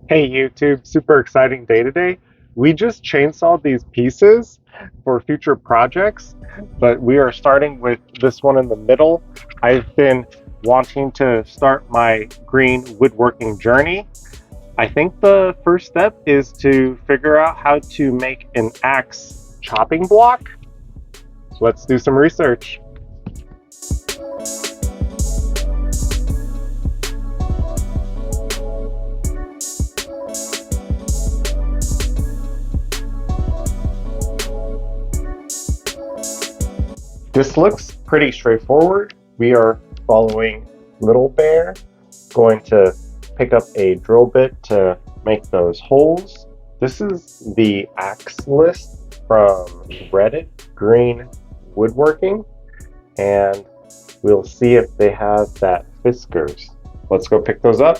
Hey YouTube, super exciting day today. We just chainsawed these pieces for future projects, but we are starting with this one in the middle. I've been wanting to start my green woodworking journey. I think the first step is to figure out how to make an axe chopping block. So let's do some research. This looks pretty straightforward. We are following Little Bear, going to pick up a drill bit to make those holes. This is the axe list from Reddit, Green Woodworking, and we'll see if they have that Fiskars. Let's go pick those up.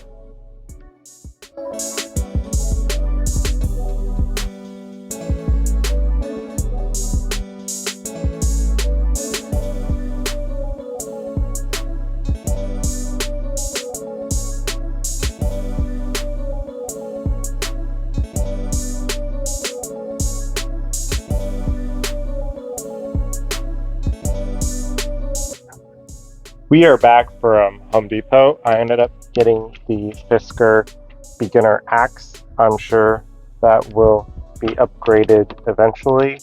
We are back from Home Depot. I ended up getting the Fiskar beginner axe. I'm sure that will be upgraded eventually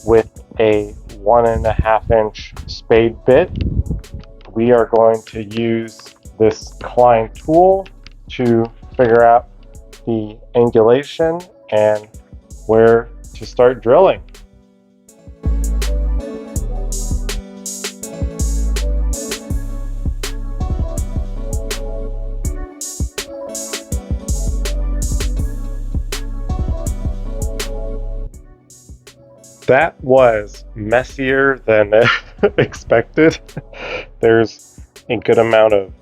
with a 1.5-inch spade bit. We are going to use this Klein tool to figure out the angulation and where to start drilling. That was messier than expected. There's a good amount of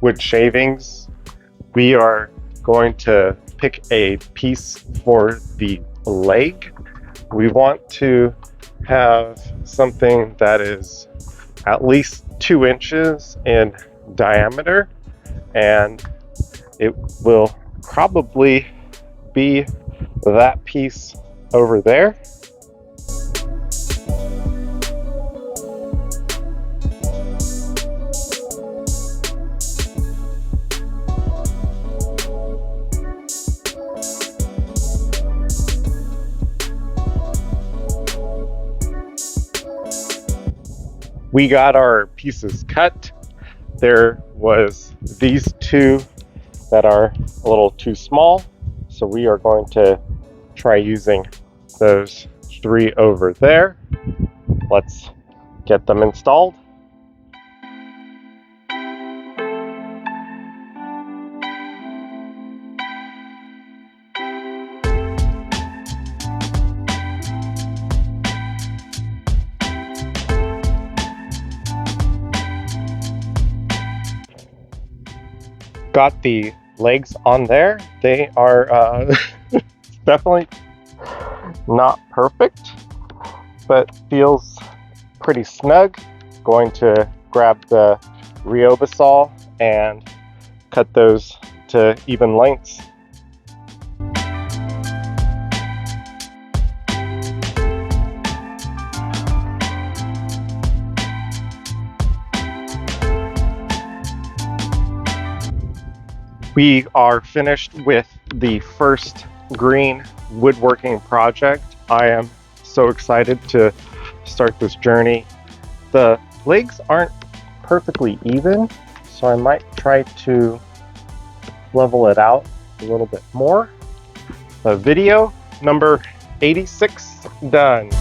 wood shavings. We are going to pick a piece for the leg. We want to have something that is at least 2 inches in diameter, and it will probably be that piece over there. We got our pieces cut. There was these two that are a little too small, so we are going to try using those 3 over there. Let's get them installed. Got the legs on there. They are definitely not perfect, but feels pretty snug. Going to grab the Riobasol and cut those to even lengths. We are finished with the first green woodworking project. I am so excited to start this journey. The legs aren't perfectly even, so I might try to level it out a little bit more. Video number 86 done.